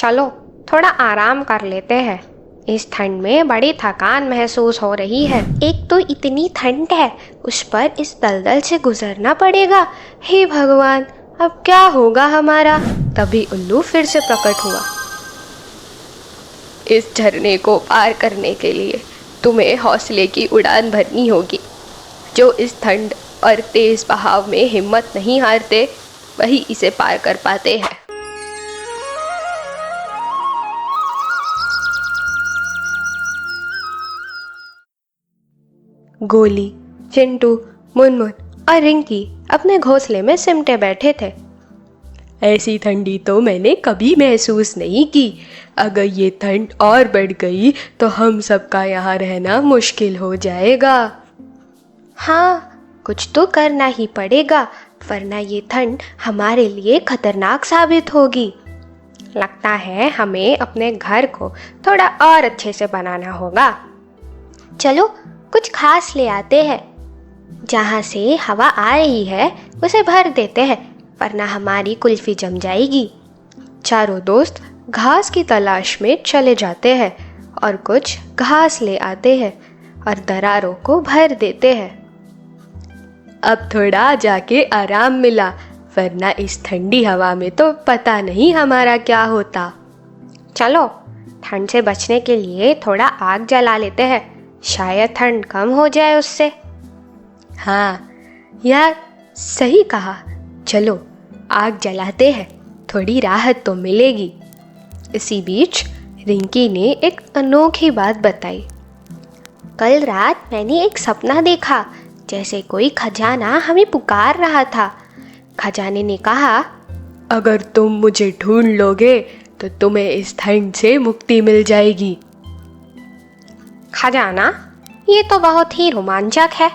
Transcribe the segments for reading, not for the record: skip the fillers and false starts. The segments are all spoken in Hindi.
चलो थोड़ा आराम कर लेते हैं। इस ठंड में बड़ी थकान महसूस हो रही है। एक तो इतनी ठंड है, उस पर इस दलदल से गुजरना पड़ेगा। हे भगवान, अब क्या होगा हमारा। तभी उल्लू फिर से प्रकट हुआ। इस झरने को पार करने के लिए तुम्हें हौसले की उड़ान भरनी होगी। जो इस ठंड और तेज बहाव में हिम्मत नहीं हारते, वही इसे पार कर पाते हैं। गोली, चिंटू, मुनमुन और रिंकी अपने घोंसले में सिमटे बैठे थे। ऐसी ठंडी तो मैंने कभी महसूस नहीं की। अगर ये ठंड और बढ़ गई तो हम सबका यहाँ रहना मुश्किल हो जाएगा। हाँ, कुछ तो करना ही पड़ेगा, वरना ये ठंड हमारे लिए खतरनाक साबित होगी। लगता है हमें अपने घर को थोड़ा और अच्छे से बनाना होगा। चलो कुछ खास ले आते हैं। जहाँ से हवा आ रही है उसे भर देते हैं, वरना हमारी कुल्फी जम जाएगी। चारों दोस्त घास की तलाश में चले जाते हैं और कुछ घास ले आते हैं और दरारों को भर देते हैं। अब थोड़ा जाके आराम मिला, वरना इस ठंडी हवा में तो पता नहीं हमारा क्या होता। चलो ठंड से बचने के लिए थोड़ा आग जला लेते हैं, शायद ठंड कम हो जाए उससे। हाँ यार, सही कहा। चलो आग जलाते हैं, थोड़ी राहत तो मिलेगी। इसी बीच रिंकी ने एक अनोखी बात बताई। कल रात मैंने एक सपना देखा, जैसे कोई खजाना हमें पुकार रहा था। खजाने ने कहा, अगर तुम मुझे ढूंढ लोगे तो तुम्हें इस ठंड से मुक्ति मिल जाएगी। खजाना? ये तो बहुत ही रोमांचक है,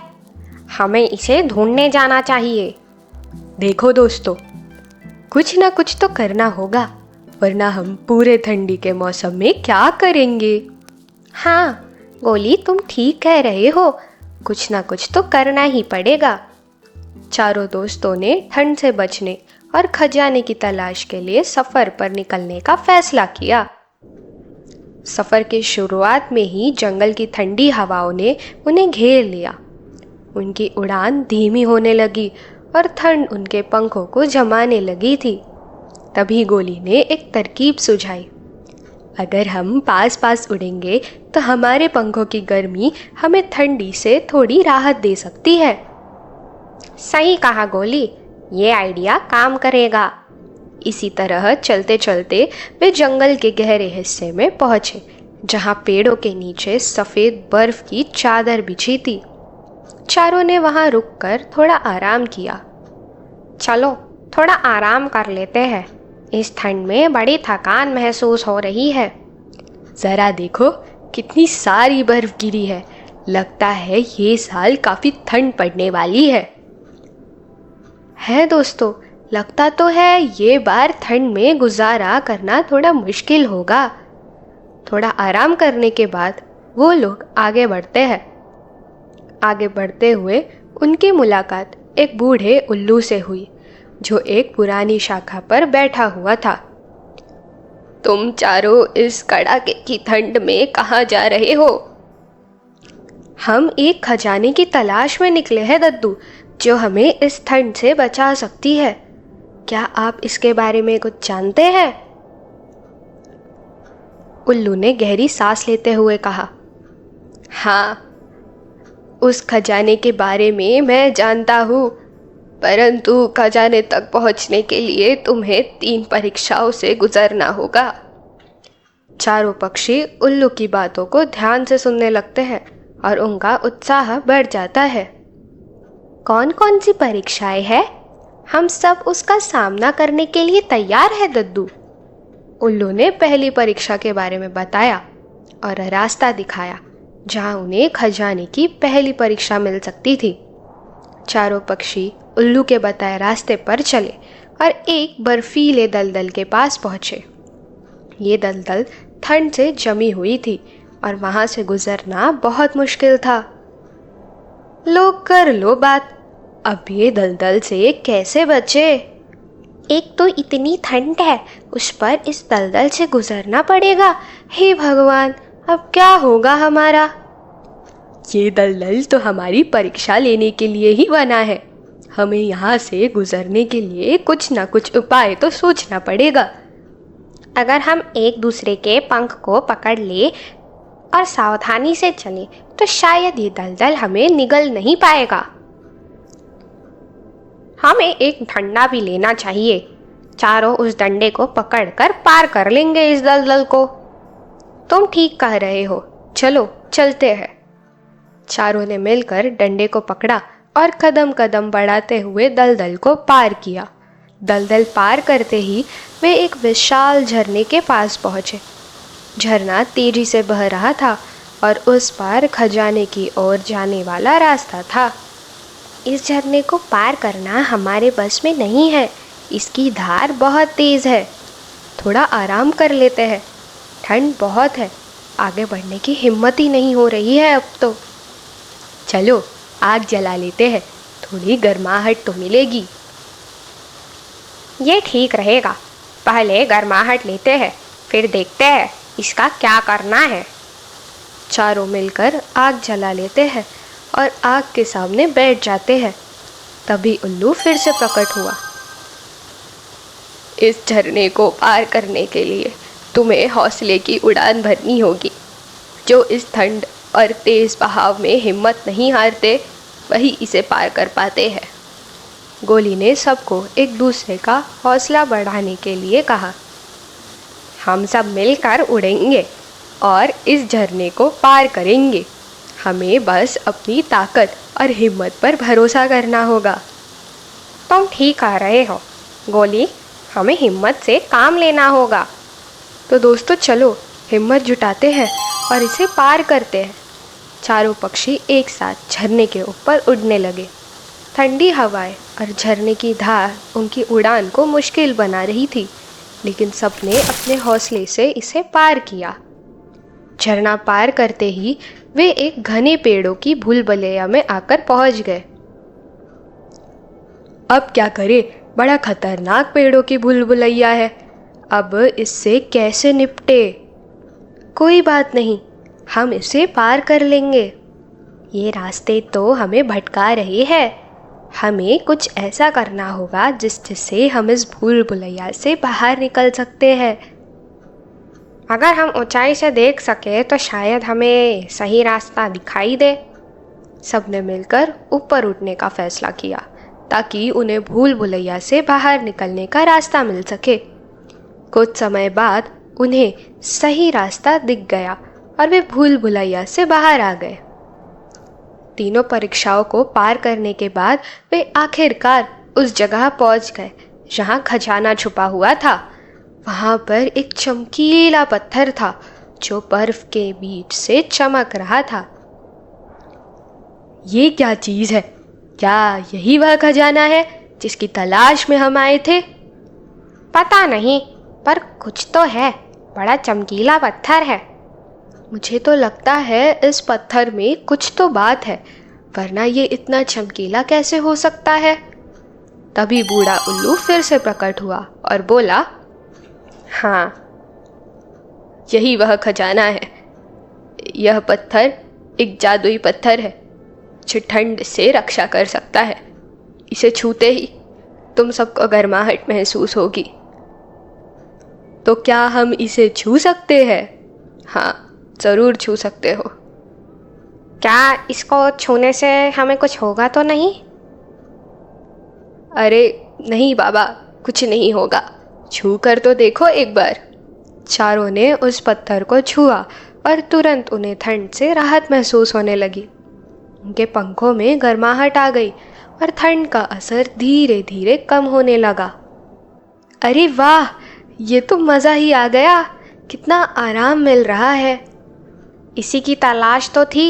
हमें इसे ढूंढने जाना चाहिए। देखो दोस्तों, कुछ ना कुछ तो करना होगा, वरना हम पूरे ठंडी के मौसम में क्या करेंगे। हाँ गोली, तुम ठीक कह रहे हो, कुछ ना कुछ तो करना ही पड़ेगा। चारों दोस्तों ने ठंड से बचने और खजाने की तलाश के लिए सफ़र पर निकलने का फैसला किया। सफ़र की शुरुआत में ही जंगल की ठंडी हवाओं ने उन्हें घेर लिया। उनकी उड़ान धीमी होने लगी और ठंड उनके पंखों को जमाने लगी थी। तभी गोली ने एक तरकीब सुझाई। अगर हम पास पास उड़ेंगे तो हमारे पंखों की गर्मी हमें ठंडी से थोड़ी राहत दे सकती है। सही कहा गोली, ये आइडिया काम करेगा। इसी तरह चलते चलते वे जंगल के गहरे हिस्से में पहुंचे, जहां पेड़ों के नीचे सफ़ेद बर्फ की चादर बिछी थी। चारों ने वहां रुककर थोड़ा आराम किया। चलो थोड़ा आराम कर लेते हैं, इस ठंड में बड़ी थकान महसूस हो रही है। ज़रा देखो कितनी सारी बर्फ गिरी है, लगता है ये साल काफ़ी ठंड पड़ने वाली है। दोस्तों, लगता तो है ये बार ठंड में गुजारा करना थोड़ा मुश्किल होगा। थोड़ा आराम करने के बाद वो लोग आगे बढ़ते हैं। आगे बढ़ते हुए उनकी मुलाकात एक बूढ़े उल्लू से हुई, जो एक पुरानी शाखा पर बैठा हुआ था। तुम चारों इस कड़ाके की ठंड में कहाँ जा रहे हो? हम एक खजाने की तलाश में निकले हैं दद्दू, जो हमें इस ठंड से बचा सकती है। क्या आप इसके बारे में कुछ जानते हैं? उल्लू ने गहरी सांस लेते हुए कहा, हाँ, उस खजाने के बारे में मैं जानता हूँ, परंतु खजाने तक पहुँचने के लिए तुम्हें 3 परीक्षाओं से गुजरना होगा। चारों पक्षी उल्लू की बातों को ध्यान से सुनने लगते हैं और उनका उत्साह बढ़ जाता है। कौन कौन सी परीक्षाएं हैं? हम सब उसका सामना करने के लिए तैयार है दद्दू। उल्लू ने पहली परीक्षा के बारे में बताया और रास्ता दिखाया, जहां उन्हें खजाने की पहली परीक्षा मिल सकती थी। चारों पक्षी उल्लू के बताए रास्ते पर चले और एक बर्फीले दलदल के पास पहुंचे। ये दलदल ठंड से जमी हुई थी और वहां से गुजरना बहुत मुश्किल था। लोग कर लो बात, अब ये दलदल से कैसे बचे? एक तो इतनी ठंड है, उस पर इस दलदल से गुजरना पड़ेगा। हे भगवान, अब क्या होगा हमारा? ये दलदल तो हमारी परीक्षा लेने के लिए ही बना है। हमें यहाँ से गुजरने के लिए कुछ ना कुछ उपाय तो सोचना पड़ेगा। अगर हम एक दूसरे के पंख को पकड़ ले और सावधानी से चलें तो शायद ये दलदल हमें निगल नहीं पाएगा। हमें एक डंडा भी लेना चाहिए। चारों उस डंडे को पकड़कर पार कर लेंगे इस दलदल को। तुम ठीक कह रहे हो, चलो चलते हैं। चारों ने मिलकर डंडे को पकड़ा और कदम कदम बढ़ाते हुए दलदल को पार किया। दलदल पार करते ही वे एक विशाल झरने के पास पहुँचे। झरना तेजी से बह रहा था और उस पार खजाने की ओर जाने वाला रास्ता था। इस झरने को पार करना हमारे बस में नहीं है। इसकी धार बहुत तेज़ है। थोड़ा आराम कर लेते हैं, ठंड बहुत है, आगे बढ़ने की हिम्मत ही नहीं हो रही है अब तो। चलो आग जला लेते हैं, थोड़ी गर्माहट तो मिलेगी। ये ठीक रहेगा। पहले गर्माहट लेते हैं, फिर देखते हैं इसका क्या करना है। चारों मिलकर आग जला लेते हैं और आग के सामने बैठ जाते हैं। तभी उल्लू फिर से प्रकट हुआ। इस झरने को पार करने के लिए तुम्हें हौसले की उड़ान भरनी होगी। जो इस ठंड और तेज बहाव में हिम्मत नहीं हारते, वही इसे पार कर पाते हैं। गोली ने सबको एक दूसरे का हौसला बढ़ाने के लिए कहा। हम सब मिलकर उड़ेंगे और इस झरने को पार करेंगे। हमें बस अपनी ताकत और हिम्मत पर भरोसा करना होगा। तुम ठीक कह रहे हो गोली, हमें हिम्मत से काम लेना होगा। तो दोस्तों चलो हिम्मत जुटाते हैं और इसे पार करते हैं। चारों पक्षी एक साथ झरने के ऊपर उड़ने लगे। ठंडी हवाएं और झरने की धार उनकी उड़ान को मुश्किल बना रही थी, लेकिन सबने अपने हौसले से इसे पार किया। झरना पार करते ही वे एक घने पेड़ों की भूलभुलैया में आकर पहुंच गए। अब क्या करें, बड़ा खतरनाक पेड़ों की भूलभुलैया है। अब इससे कैसे निपटे? कोई बात नहीं, हम इसे पार कर लेंगे। ये रास्ते तो हमें भटका रहे हैं। हमें कुछ ऐसा करना होगा जिससे हम इस भूलभुलैया से बाहर निकल सकते हैं। अगर हम ऊंचाई से देख सके तो शायद हमें सही रास्ता दिखाई दे। सबने मिलकर ऊपर उठने का फैसला किया ताकि उन्हें भूलभुलैया से बाहर निकलने का रास्ता मिल सके। कुछ समय बाद उन्हें सही रास्ता दिख गया और वे भूलभुलैया से बाहर आ गए। तीनों परीक्षाओं को पार करने के बाद वे आखिरकार उस जगह पहुंच गए जहां खजाना छुपा हुआ था। वहां पर एक चमकीला पत्थर था जो बर्फ के बीच से चमक रहा था। ये क्या चीज है? क्या यही वह खजाना है जिसकी तलाश में हम आए थे? पता नहीं, पर कुछ तो है। बड़ा चमकीला पत्थर है। मुझे तो लगता है इस पत्थर में कुछ तो बात है, वरना ये इतना चमकीला कैसे हो सकता है? तभी बूढ़ा उल्लू फिर से प्रकट हुआ और बोला, हाँ, यही वह खजाना है। यह पत्थर एक जादुई पत्थर है जो ठंड से रक्षा कर सकता है। इसे छूते ही तुम सबको गर्माहट महसूस होगी। तो क्या हम इसे छू सकते हैं? हाँ, ज़रूर छू सकते हो। क्या इसको छूने से हमें कुछ होगा तो नहीं? अरे नहीं बाबा, कुछ नहीं होगा। छू कर तो देखो एक बार। चारों ने उस पत्थर को छुआ और तुरंत उन्हें ठंड से राहत महसूस होने लगी। उनके पंखों में गर्माहट आ गई और ठंड का असर धीरे धीरे कम होने लगा। अरे वाह, ये तो मज़ा ही आ गया। कितना आराम मिल रहा है। इसी की तलाश तो थी,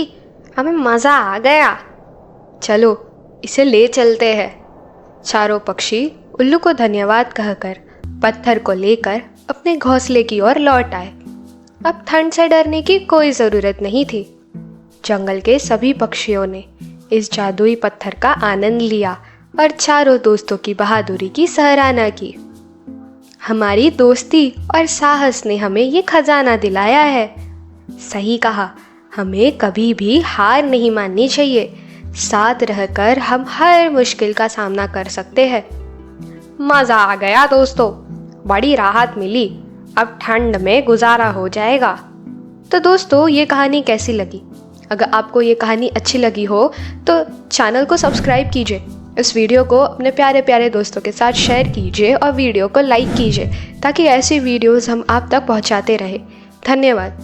हमें मज़ा आ गया। चलो इसे ले चलते हैं। चारों पक्षी उल्लू को धन्यवाद कहकर पत्थर को लेकर अपने घोंसले की ओर लौट आए। अब ठंड से डरने की कोई ज़रूरत नहीं थी। जंगल के सभी पक्षियों ने इस जादुई पत्थर का आनंद लिया और चारों दोस्तों की बहादुरी की सराहना की। हमारी दोस्ती और साहस ने हमें ये खजाना दिलाया है। सही कहा, हमें कभी भी हार नहीं माननी चाहिए। साथ रहकर हम हर मुश्किल का सामना कर सकते हैं। मज़ा आ गया दोस्तों, बड़ी राहत मिली। अब ठंड में गुजारा हो जाएगा। तो दोस्तों, ये कहानी कैसी लगी? अगर आपको ये कहानी अच्छी लगी हो तो चैनल को सब्सक्राइब कीजिए, इस वीडियो को अपने प्यारे प्यारे दोस्तों के साथ शेयर कीजिए और वीडियो को लाइक कीजिए ताकि ऐसी वीडियोस हम आप तक पहुंचाते रहें। धन्यवाद।